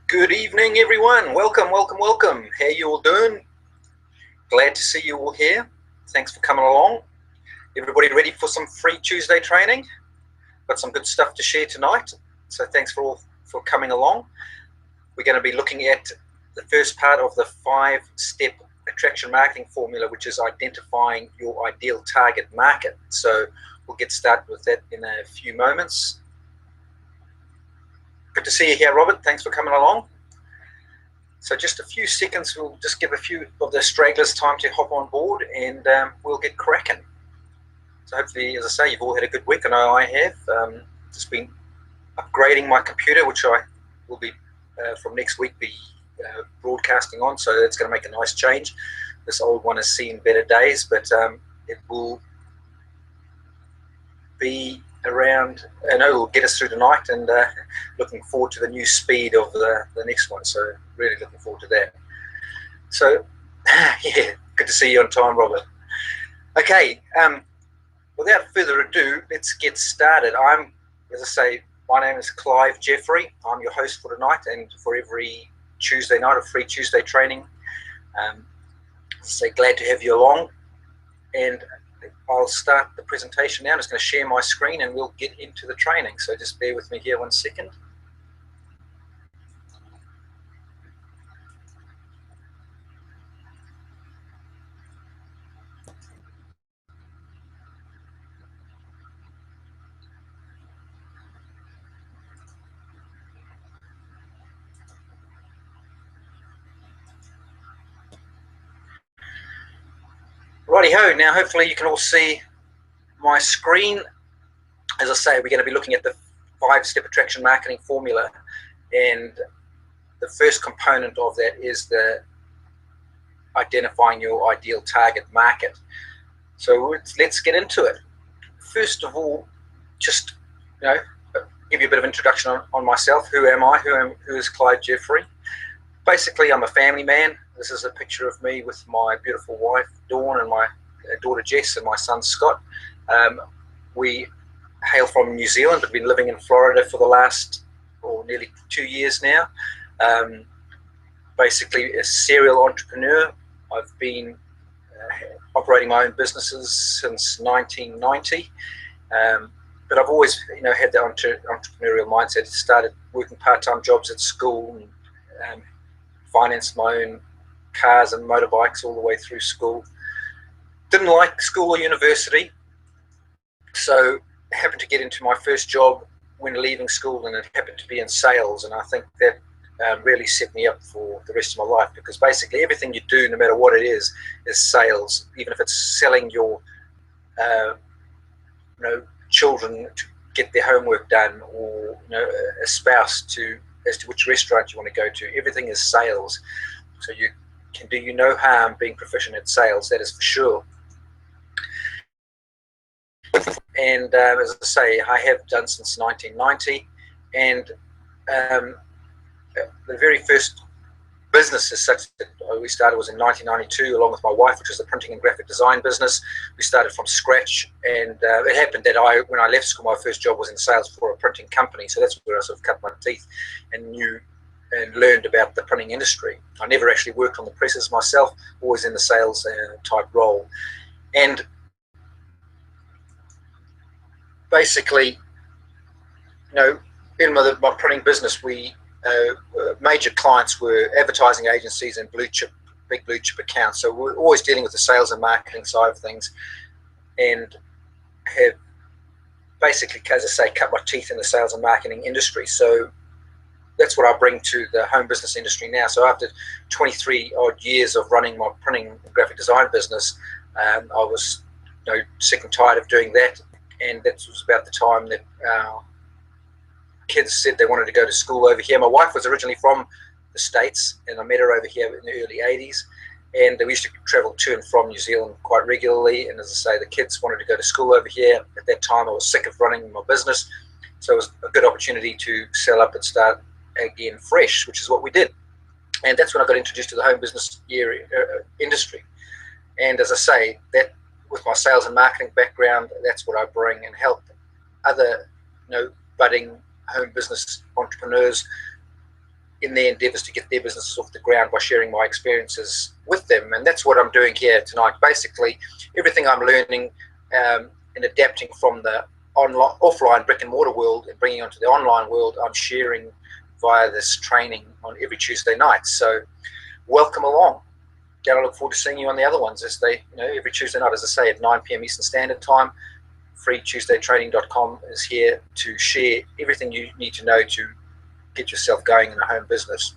Good evening, everyone. Welcome, welcome, welcome. How you all doing? Glad to see you all here. Thanks for coming along. Everybody ready for some free Tuesday training? Got some good stuff to share tonight. So thanks for coming along. We're going to be looking at the first part of the 5-step attraction marketing formula, which is identifying your ideal target market. So we'll get started with that in a few moments. Good to see you here, Robert. Thanks for coming along. So just a few seconds, we'll just give a few of the stragglers time to hop on board, and we'll get cracking. So hopefully, as I say, you've all had a good week. I know I have. Just been upgrading my computer, which I will be from next week be broadcasting on. So that's going to make a nice change. This old one has seen better days, but it will be around, I know, will get us through tonight, and looking forward to the new speed of the next one. So really looking forward to that. So yeah, good to see you on time, Robert. Okay, without further ado, let's get started. As I say, my name is Clive Jeffrey. I'm your host for tonight and for every Tuesday night of free Tuesday training. So glad to have you along, and I'll start the presentation now. I'm just going to share my screen and we'll get into the training. So just bear with me here 1 second. Righty-ho, now hopefully you can all see my screen. As I say, we're going to be looking at the 5-step attraction marketing formula, and the first component of that is the identifying your ideal target market. So let's get into it. First of all, just give you a bit of introduction on myself. Who am I? Who is Clive Jeffrey? Basically, I'm a family man. This is a picture of me with my beautiful wife Dawn and my daughter Jess and my son Scott. We hail from New Zealand, but been living in Florida for the last nearly 2 years now. Basically a serial entrepreneur. I've been operating my own businesses since 1990, but I've always had the entrepreneurial mindset. Started working part-time jobs at school and financed my own cars and motorbikes all the way through school. Didn't like school or university, so happened to get into my first job when leaving school, and it happened to be in sales, and I think that really set me up for the rest of my life, because basically everything you do, no matter what it is sales. Even if it's selling your children to get their homework done, or a spouse as to which restaurant you want to go to, everything is sales. So you can do you no harm being proficient at sales, that is for sure. And as I say, I have done since 1990, and the very first business as such that we started was in 1992, along with my wife, which was the printing and graphic design business. We started from scratch, and it happened that when I left school, my first job was in sales for a printing company. So that's where I sort of cut my teeth and knew and learned about the printing industry. I never actually worked on the presses myself, always in the sales type role. And basically, in my printing business, major clients were advertising agencies and big blue chip accounts. So we're always dealing with the sales and marketing side of things, and have basically, as I say, cut my teeth in the sales and marketing industry. So that's what I bring to the home business industry now. So after 23 odd years of running my printing and graphic design business, I was sick and tired of doing that, and that was about the time that kids said they wanted to go to school over here. My wife was originally from the States, and I met her over here in the early 80s, and we used to travel to and from New Zealand quite regularly. And as I say, the kids wanted to go to school over here. At that time, I was sick of running my business, so it was a good opportunity to sell up and start again fresh, which is what we did. And that's when I got introduced to the home business industry. And as I say, that with my sales and marketing background, that's what I bring, and help other budding home business entrepreneurs in their endeavors to get their businesses off the ground by sharing my experiences with them. And that's what I'm doing here tonight. Basically, everything I'm learning and adapting from the offline brick and mortar world and bringing onto the online world, I'm sharing via this training on every Tuesday night. So welcome along. And I look forward to seeing you on the other ones as they, every Tuesday night, as I say, at 9 p.m. Eastern Standard Time. FreeTuesdayTraining.com is here to share everything you need to know to get yourself going in a home business.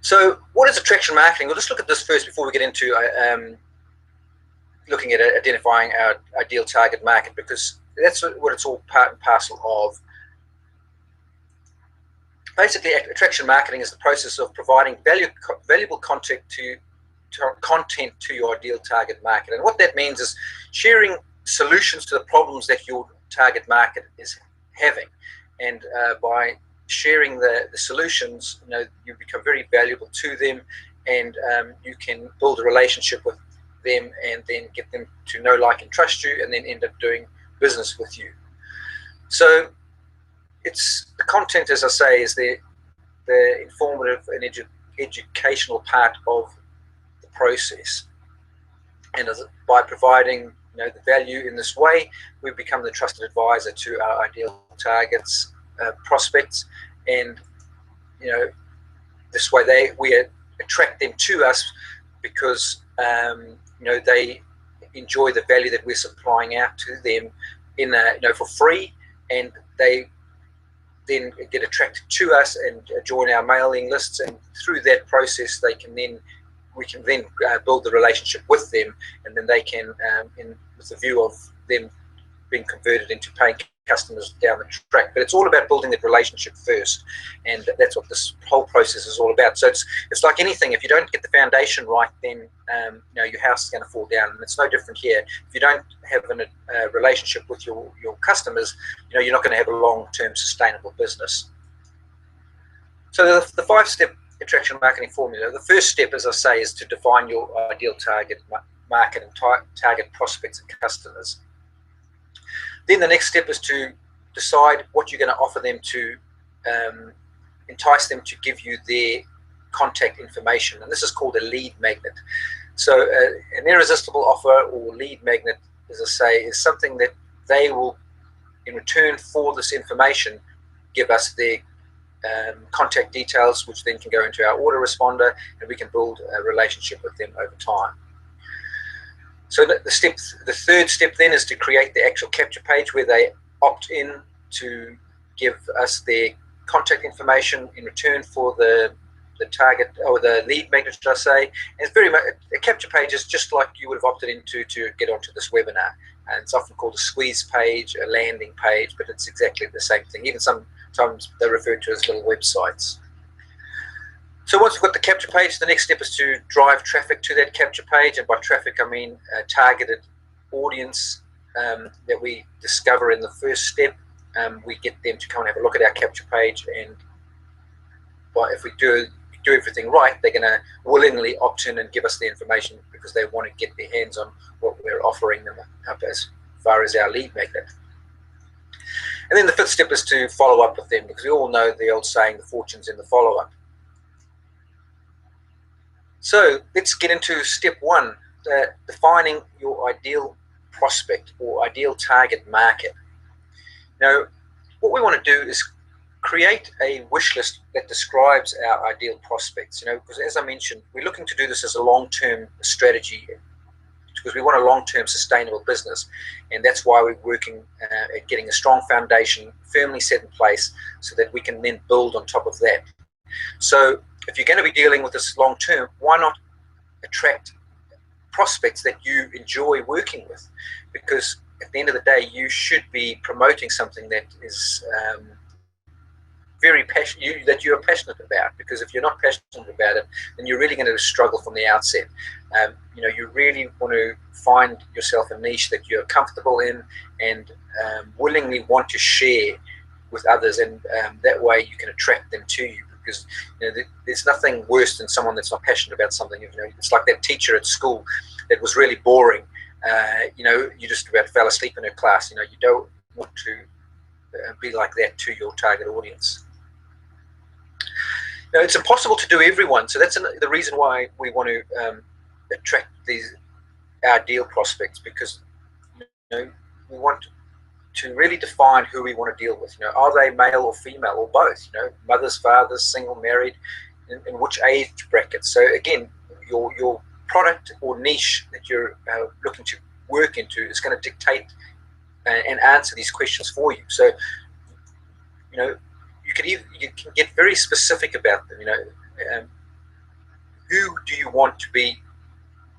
So what is attraction marketing? We'll just look at this first before we get into looking at identifying our ideal target market, because that's what it's all part and parcel of. Basically, attraction marketing is the process of providing valuable content to your ideal target market. And what that means is sharing solutions to the problems that your target market is having. And by sharing the solutions, you become very valuable to them, and you can build a relationship with them and then get them to know, like, and trust you, and then end up doing business with you. So it's the content, as I say, is the informative and educational part of the process. And by providing the value in this way, we become the trusted advisor to our ideal targets, prospects, and this way we attract them to us because they enjoy the value that we're supplying out to them in for free, and they then get attracted to us and join our mailing lists, and through that process we can then build the relationship with them, and then they can with the view of them being converted into paying customers down the track. But it's all about building that relationship first, and that's what this whole process is all about. So it's like anything. If you don't get the foundation right, then your house is going to fall down, and it's no different here. If you don't have a relationship with your customers, you're not going to have a long-term sustainable business. So the 5-step attraction marketing formula. The first step, as I say, is to define your ideal target market and target prospects and customers. Then the next step is to decide what you're going to offer them to entice them to give you their contact information, and this is called a lead magnet. So an irresistible offer or lead magnet, as I say, is something that they will, in return for this information, give us their contact details, which then can go into our autoresponder, and we can build a relationship with them over time. So the third step then is to create the actual capture page where they opt in to give us their contact information in return for the target or the lead magnet, should I say. And it's very much a capture page is just like you would have opted into to get onto this webinar, and it's often called a squeeze page, a landing page, but it's exactly the same thing. Even sometimes they're referred to as little websites. So once we've got the capture page, the next step is to drive traffic to that capture page, and by traffic I mean a targeted audience that we discover in the first step. We get them to come and have a look at our capture page, and if we do everything right, they're going to willingly opt in and give us the information because they want to get their hands on what we're offering them up as far as our lead magnet. And then the 5th step is to follow up with them, because we all know the old saying, the fortune's in the follow-up. So let's get into step 1, defining your ideal prospect or ideal target market. Now, what we want to do is create a wish list that describes our ideal prospects, because as I mentioned, we're looking to do this as a long-term strategy, because we want a long-term sustainable business, and that's why we're working at getting a strong foundation firmly set in place so that we can then build on top of that. So if you're going to be dealing with this long-term, why not attract prospects that you enjoy working with? Because at the end of the day, you should be promoting something that is very passionate, that you're passionate about. Because if you're not passionate about it, then you're really going to struggle from the outset. You really want to find yourself a niche that you're comfortable in and willingly want to share with others, and that way you can attract them to you. Because there's nothing worse than someone that's not passionate about something. It's like that teacher at school that was really boring. You just about fell asleep in her class. You don't want to be like that to your target audience. Now, it's impossible to do everyone, so that's the reason why we want to attract our ideal prospects, because we want to really define who we want to deal with. Are they male or female or both? Mothers, fathers, single, married, in which age bracket. So again, your product or niche that you're looking to work into is going to dictate and answer these questions for you. So you can get very specific about them. Who do you want to be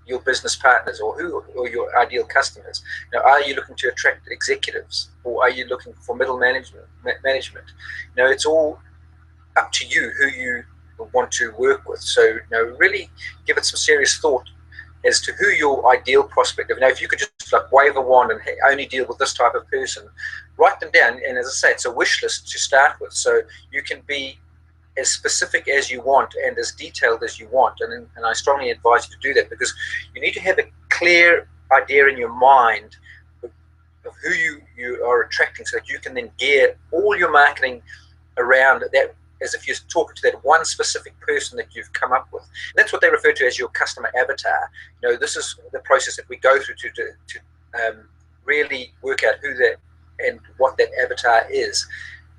your business partners, or your ideal customers? Are you looking to attract executives, or are you looking for middle management? It's all up to you who you want to work with. So really give it some serious thought as to who your ideal prospect is. If you could just wave a wand and only deal with this type of person, write them down. And as I say, it's a wish list to start with, so you can be as specific as you want and as detailed as you want. And I strongly advise you to do that, because you need to have a clear idea in your mind of who you are attracting, so that you can then gear all your marketing around that, as if you're talking to that one specific person that you've come up with. And that's what they refer to as your customer avatar. This is the process that we go through to really work out who that and what that avatar is.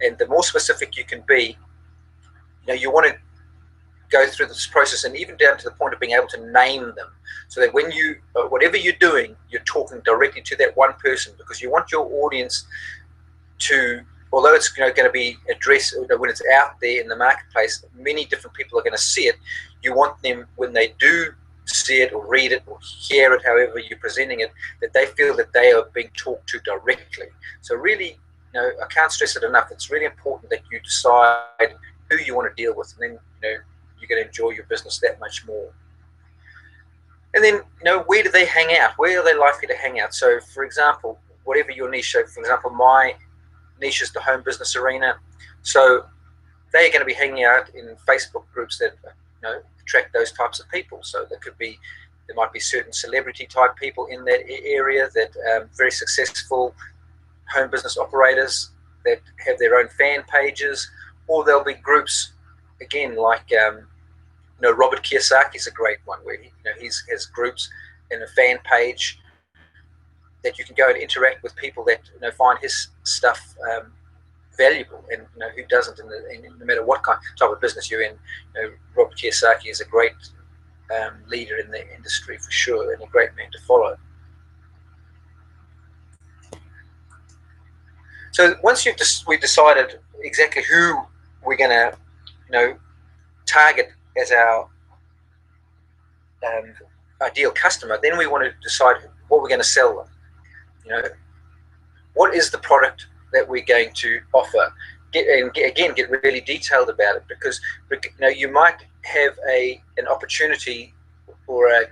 And the more specific you can be, you want to go through this process, and even down to the point of being able to name them, so that when you, whatever you're doing, you're talking directly to that one person, because you want your audience to, although it's going to be addressed when it's out there in the marketplace, many different people are going to see it. You want them, when they do see it or read it or hear it, however you're presenting it, that they feel that they are being talked to directly. So really, I can't stress it enough. It's really important that you decide who you want to deal with, and then you're going to enjoy your business that much more. And then where do they hang out? Where are they likely to hang out? So for example, whatever your niche. So for example, my niche is the home business arena. So they're going to be hanging out in Facebook groups that attract those types of people. So there might be certain celebrity type people in that area, that very successful home business operators that have their own fan pages, or there'll be groups again like Robert Kiyosaki is a great one, where he has groups and a fan page that you can go and interact with people that find his stuff valuable, and who doesn't, no matter what type of business you're in. Robert Kiyosaki is a great leader in the industry for sure, and a great man to follow. So once we've decided exactly who we're going to target as our ideal customer, then we want to decide what we're going to sell them. What is the product that we're going to offer? Get really detailed about it, because you might have an opportunity or a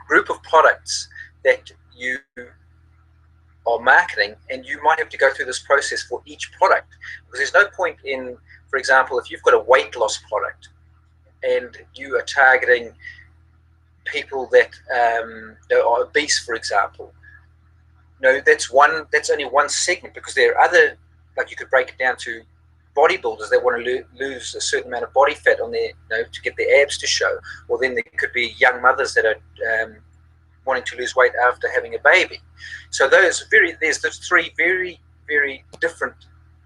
group of products that you are marketing, and you might have to go through this process for each product, because there's no point in, for example, if you've got a weight loss product and you are targeting people that are obese, for example, that's only one segment, because there are other, like you could break it down to bodybuilders that want to lose a certain amount of body fat on their, to get their abs to show, or then there could be young mothers that are wanting to lose weight after having a baby. So there's the three very, very different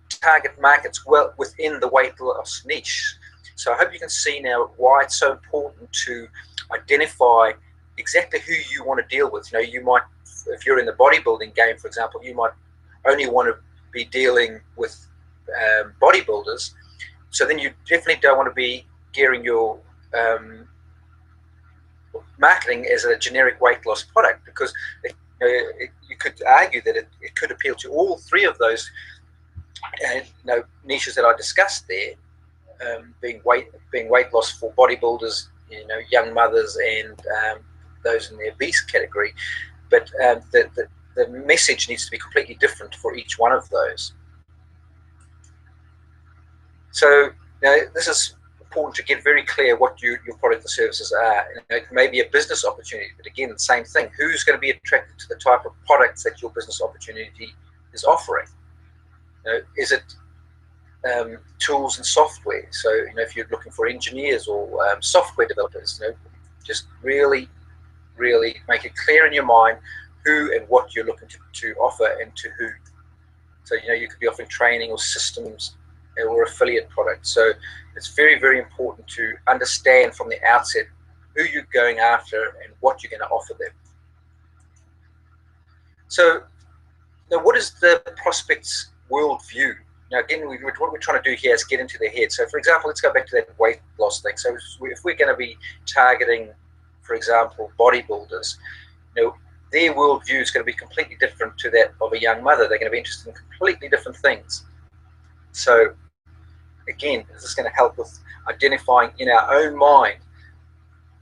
target markets within the weight loss niche. So I hope you can see now why it's so important to identify exactly who you want to deal with. You might, if you're in the bodybuilding game, for example, you might only want to be dealing with bodybuilders. So then you definitely don't want to be gearing your marketing as a generic weight loss product, because you could argue that it could appeal to all three of those niches that I discussed there, being weight loss for bodybuilders, young mothers, and those in the obese category. But the message needs to be completely different for each one of those. So this is important to get very clear what your product and services are. It may be a business opportunity, but again, same thing. Who's going to be attracted to the type of products that your business opportunity is offering? Is it tools and software. So, if you're looking for engineers or software developers, just really, really make it clear in your mind who and what you're looking to offer and to who. So, you could be offering training or systems or affiliate products. So it's very, very important to understand from the outset who you're going after and what you're going to offer them. So now, what is the prospect's worldview? Now, again, what we're trying to do here is get into their head. So, for example, let's go back to that weight loss thing. So, if we're going to be targeting, for example, bodybuilders, their worldview is going to be completely different to that of a young mother. They're going to be interested in completely different things. So, again, this is going to help with identifying in our own mind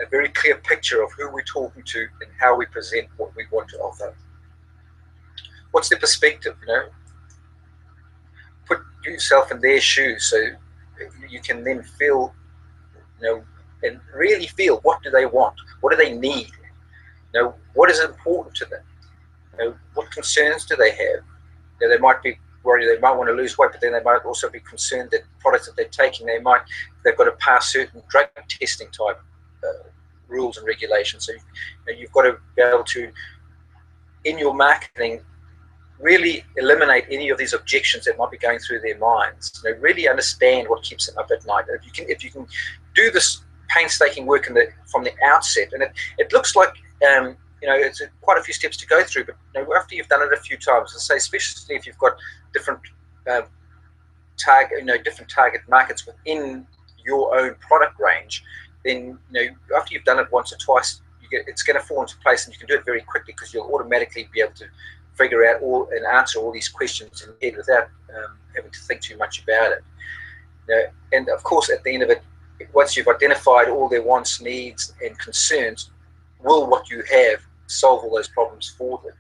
a very clear picture of who we're talking to and how we present what we want to offer. What's their perspective? Put yourself in their shoes so you can then feel, and really feel, what do they want? What do they need? What is important to them? What concerns do they have? They might be worried they might want to lose weight, but then they might also be concerned that products that they're taking, they've got to pass certain drug testing type rules and regulations. So you've got to be able to, in your marketing, really eliminate any of these objections that might be going through their minds. Really understand what keeps them up at night. If you can do this painstaking work from the outset, and it looks like it's quite a few steps to go through, but after you've done it a few times, and say especially if you've got different different target markets within your own product range, then after you've done it once or twice, it's going to fall into place, and you can do it very quickly because you'll automatically be able to figure out and answer all these questions in your head without having to think too much about it. And of course, at the end of it, once you've identified all their wants, needs, and concerns, will what you have solve all those problems for them?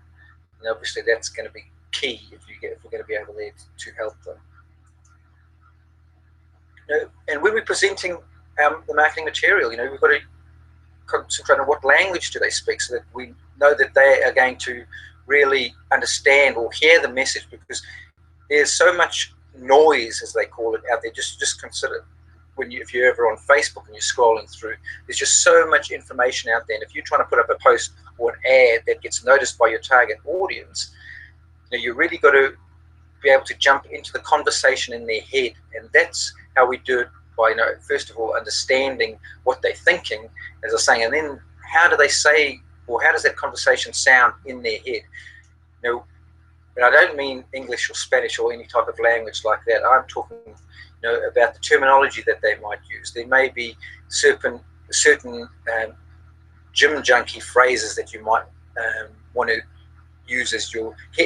And obviously, that's going to be key if we're going to be able to help them. And when we're presenting the marketing material, we've got to concentrate on what language do they speak, so that we know that they are going to really understand or hear the message, because there's so much noise, as they call it, out there. Just consider if you're ever on Facebook and you're scrolling through, there's just so much information out there, and if you're trying to put up a post or an ad that gets noticed by your target audience, you really got to be able to jump into the conversation in their head, and that's how we do it, by first of all understanding what they're thinking, as I was saying, and then how do they say, or how does that conversation sound in their head? And I don't mean English or Spanish or any type of language like that. I'm talking about the terminology that they might use. There may be certain gym junkie phrases that you might want to use as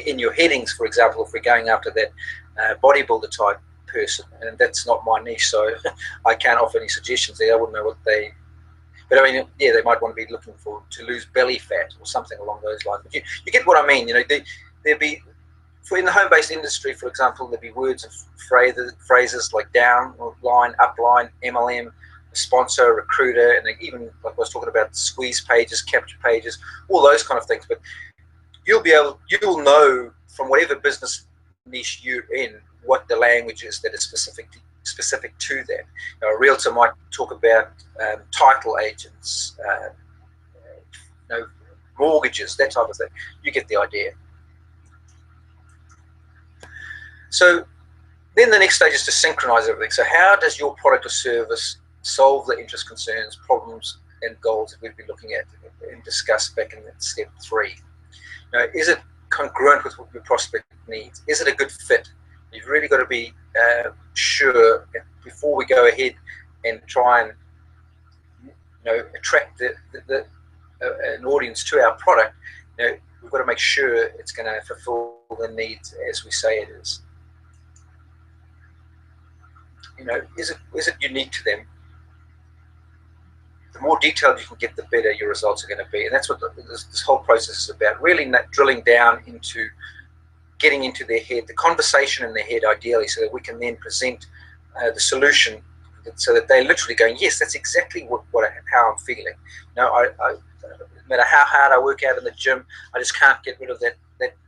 in your headings, for example, if we're going after that bodybuilder type person, and that's not my niche, so I can't offer any suggestions there. I wouldn't know what they, but I mean, yeah, they might want to be looking to lose belly fat or something along those lines. But you get what I mean. There'd be, in the home-based industry, for example, there'd be words and phrases like down line, up line, MLM, sponsor, recruiter, and even like I was talking about, squeeze pages, capture pages, all those kind of things. But you'll know from whatever business niche you're in what the language is that is specific to that. A realtor might talk about title agents, mortgages, that type of thing. You get the idea. So then the next stage is to synchronize everything. So how does your product or service solve the interests, concerns, problems, and goals that we've been looking at and discussed back in step 3? Is it congruent with what your prospect needs? Is it a good fit? You've really got to be sure before we go ahead and try and attract an audience to our product. We've got to make sure it's going to fulfill the needs as we say it is. Is it unique to them? The more detailed you can get, the better your results are going to be, and that's what this whole process is about. Really drilling down into getting into their head, the conversation in their head, ideally, so that we can then present the solution, so that they're literally going, yes, that's exactly how I'm feeling. No matter how hard I work out in the gym, I just can't get rid of that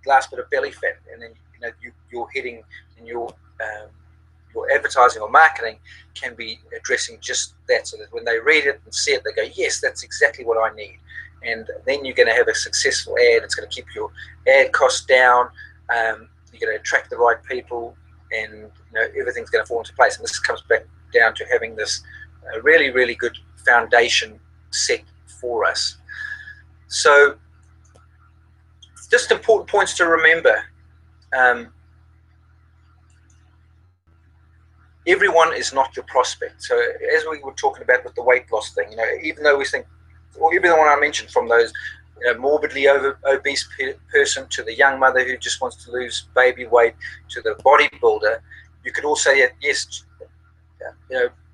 last bit of belly fat, and then you're heading in your your advertising or marketing can be addressing just that, so that when they read it and see it, they go, yes, that's exactly what I need. And then you're going to have a successful ad. It's going to keep your ad costs down. You're going to attract the right people, and everything's going to fall into place. And this comes back down to having this really, really good foundation set for us. So just important points to remember. Everyone is not your prospect. So as we were talking about with the weight loss thing, even though we think, or everyone I mentioned, from those morbidly obese person to the young mother who just wants to lose baby weight to the bodybuilder, you could all say that, yes,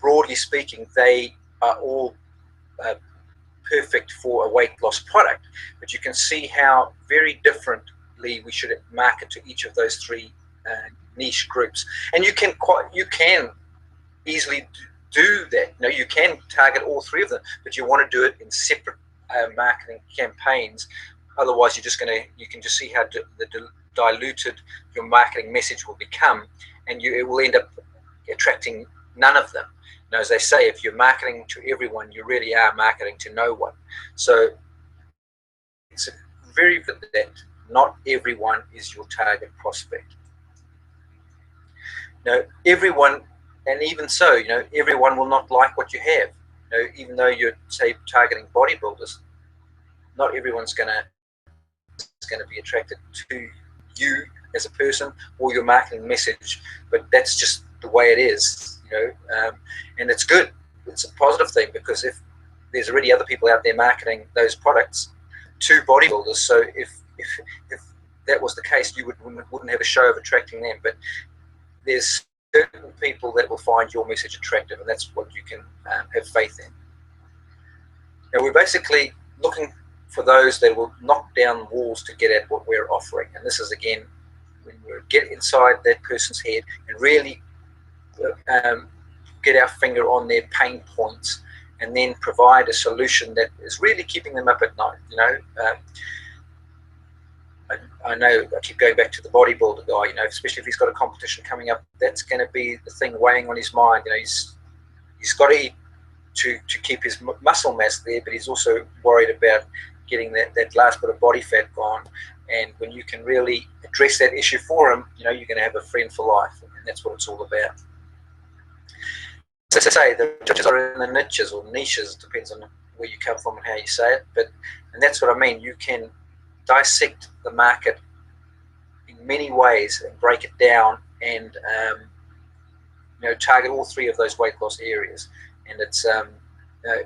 broadly speaking, they are all perfect for a weight loss product. But you can see how very differently we should market to each of those three niche groups. And you can easily do that. You can target all three of them, but you want to do it in separate marketing campaigns. Otherwise, you can just see how diluted your marketing message will become, and it will end up attracting none of them. As they say, if you're marketing to everyone, you really are marketing to no one. So it's very good that not everyone is your target prospect. Everyone, and even so, everyone will not like what you have. Even though you're, say, targeting bodybuilders, not everyone's going to be attracted to you as a person or your marketing message. But that's just the way it is, and it's good. It's a positive thing, because if there's already other people out there marketing those products to bodybuilders, so if that was the case, you wouldn't have a show of attracting them. But there's certain people that will find your message attractive, and that's what you can have faith in. Now, we're basically looking for those that will knock down walls to get at what we're offering. And this is, again, when we get inside that person's head and really get our finger on their pain points, and then provide a solution that is really keeping them up at night. I know I keep going back to the bodybuilder guy, especially if he's got a competition coming up, that's going to be the thing weighing on his mind. He's got to eat to keep his muscle mass there, but he's also worried about getting that last bit of body fat gone. And when you can really address that issue for him, you're going to have a friend for life, and that's what it's all about. As I say, the judges are in the niches or niches, depends on where you come from and how you say it. And that's what I mean. You can dissect the market in many ways and break it down, and target all three of those weight loss areas. And it's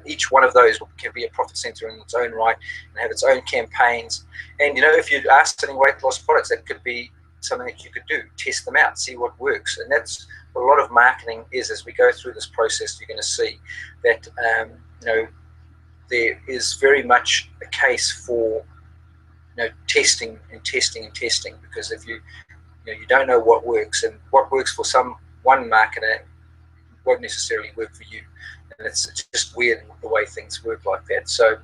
each one of those can be a profit center in its own right and have its own campaigns. And if you are selling weight loss products, that could be something that you could do. Test them out, see what works. And that's what a lot of marketing is. As we go through this process, you're going to see that there is very much a case for testing and testing and testing, because if you don't know what works, and what works for one marketer won't necessarily work for you, and it's just weird the way things work like that. So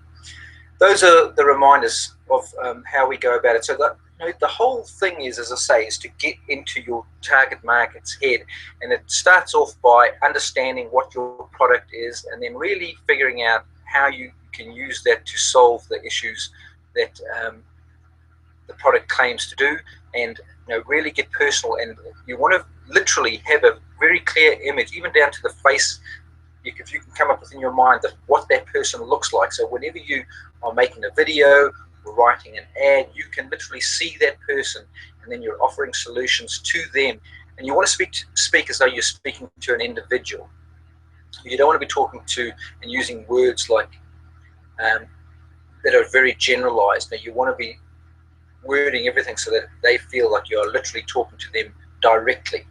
those are the reminders of how we go about it. So that the whole thing is, as I say, is to get into your target market's head, and it starts off by understanding what your product is, and then really figuring out how you can use that to solve the issues that the product claims to do, and really get personal. And you want to literally have a very clear image, even down to the face. If you can come up with in your mind what that person looks like, so whenever you are making a video or writing an ad, you can literally see that person, and then you're offering solutions to them. And you want to speak as though you're speaking to an individual. You don't want to be talking to and using words like that are very generalized. Now, you want to be wording everything so that they feel like you're literally talking to them directly.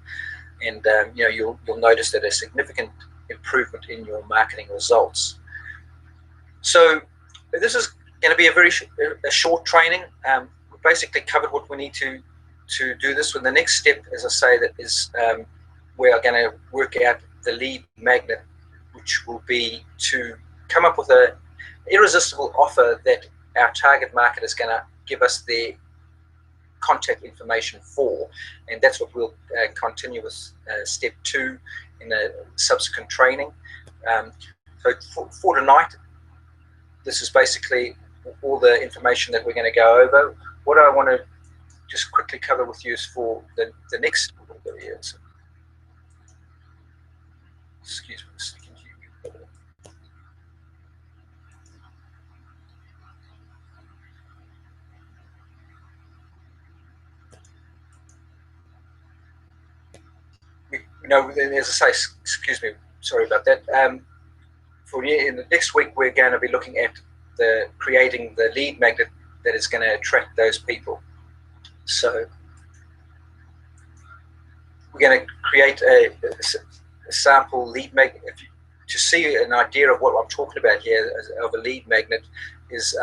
And you'll notice that a significant improvement in your marketing results. So this is going to be a short training. We've basically covered what we need to do this. With the next step, as I say, that is we are going to work out the lead magnet, which will be to come up with an irresistible offer that our target market is going to give us their contact information for, and that's what we'll continue with step 2 in the subsequent training. So for tonight, this is basically all the information that we're going to go over. What I want to just quickly cover with you is for the next videos. Excuse me a second. As I say, excuse me, sorry about that. For in the next week, we're going to be looking at creating the lead magnet that is going to attract those people. So we're going to create a sample lead magnet. To see an idea of what I'm talking about here of a lead magnet is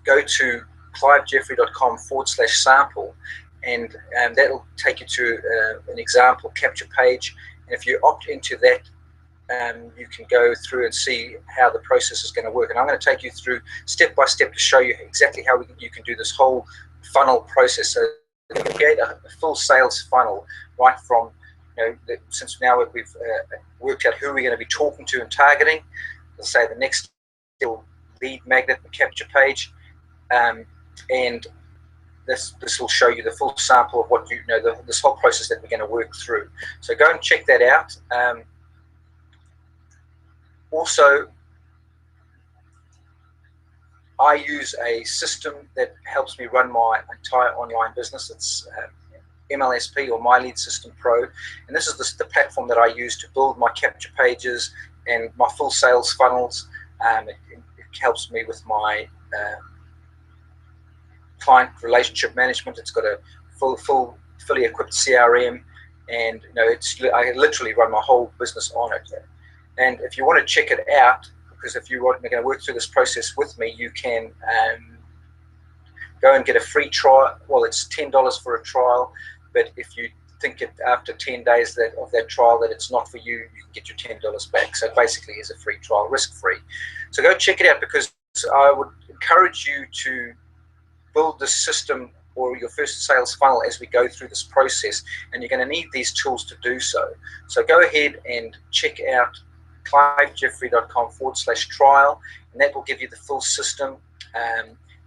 go to clivejeffrey.com/sample, and that'll take you to an example capture page. And if you opt into that, you can go through and see how the process is going to work. And I'm going to take you through step by step to show you exactly how you can do this whole funnel process. So you can create a full sales funnel right from, since now we've worked out who we're going to be talking to and targeting. Let's say the next lead magnet and capture page, and this will show you the full sample of what this whole process that we're going to work through. So go and check that out. Also, I use a system that helps me run my entire online business. It's MLSP, or My Lead System Pro, and this is the platform that I use to build my capture pages and my full sales funnels. It helps me with my client relationship management. It's got a fully equipped CRM, and I literally run my whole business on it. And if you want to check it out, because if you want to work through this process with me, you can go and get a free trial. Well, it's $10 for a trial, but if you think after 10 days of that trial that it's not for you, you can get your $10 back. So it basically is a free trial, risk-free. So go check it out, because I would encourage you to build this system or your first sales funnel as we go through this process, and you're going to need these tools to do so. So go ahead and check out clivejeffrey.com/trial, and that will give you the full system.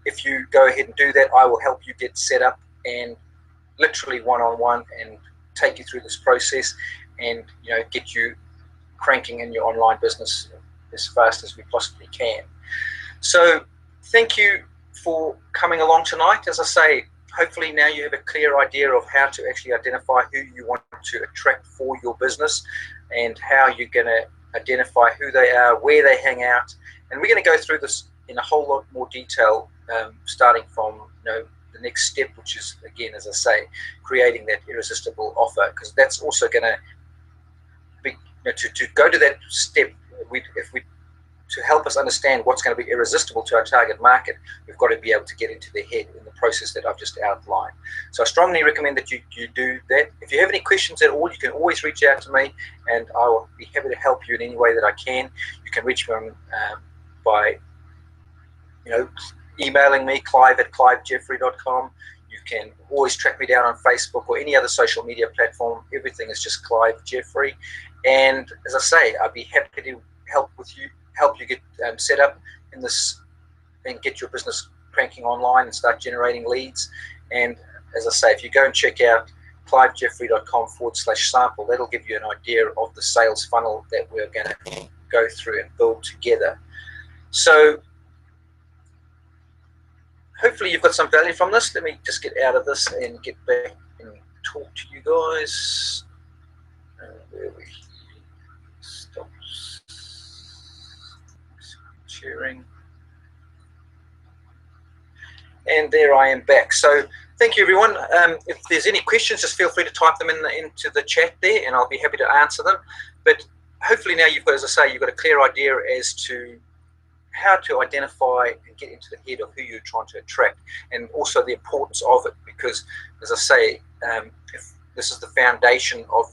If you go ahead and do that, I will help you get set up and literally one-on-one and take you through this process, and get you cranking in your online business as fast as we possibly can. So thank you for coming along tonight. As I say, hopefully now you have a clear idea of how to actually identify who you want to attract for your business, and how you're going to identify who they are, where they hang out. And we're going to go through this in a whole lot more detail, starting from the next step, which is, again, as I say, creating that irresistible offer, because that's also going to be to go to that step. To help us understand what's going to be irresistible to our target market, we've got to be able to get into their head in the process that I've just outlined. So I strongly recommend that you do that. If you have any questions at all, you can always reach out to me, and I will be happy to help you in any way that I can. You can reach me by emailing me, clive@clivejeffrey.com. You can always track me down on Facebook or any other social media platform. Everything is just Clive Jeffrey. And as I say, I'd be happy to help you get set up in this and get your business cranking online and start generating leads. And as I say, if you go and check out clivejeffrey.com/sample, that'll give you an idea of the sales funnel that we're going to go through and build together. So hopefully you've got some value from this. Let me just get out of this and get back and talk to you guys. Where we stop sharing. And there I am back. So thank you, everyone. If there's any questions, just feel free to type them into the chat there, and I'll be happy to answer them. But hopefully now you've got, as I say, you've got a clear idea as to how to identify and get into the head of who you're trying to attract, and also the importance of it, because, as I say, if this is the foundation of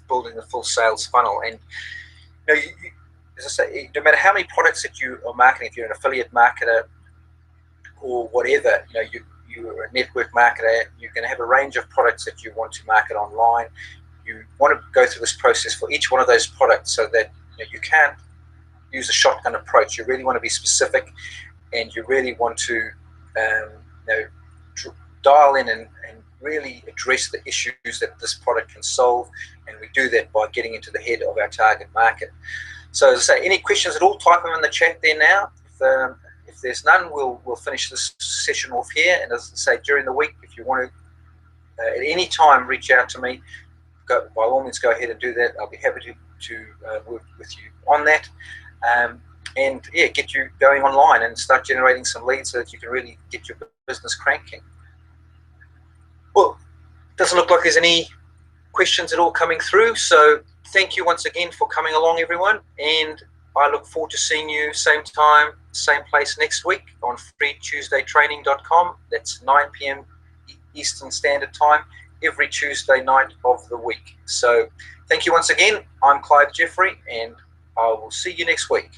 building the full sales funnel. And as I say, no matter how many products that you are marketing, if you're an affiliate marketer or whatever, you're a network marketer, you're going to have a range of products that you want to market online. You want to go through this process for each one of those products so that you can't use a shotgun approach. You really want to be specific, and you really want to dial in and really address the issues that this product can solve, and we do that by getting into the head of our target market. So as I say, any questions at all, type them in the chat there now. If there's none, we'll finish this session off here. And as I say, during the week, if you want to at any time reach out to me, by all means go ahead and do that. I'll be happy to work with you on that. And yeah, get you going online and start generating some leads so that you can really get your business cranking. Well, doesn't look like there's any questions at all coming through, so thank you once again for coming along, everyone, and I look forward to seeing you same time, same place next week on freetuesdaytraining.com. That's 9 p.m. Eastern Standard Time every Tuesday night of the week. So thank you once again. I'm Clive Jeffrey, and I will see you next week.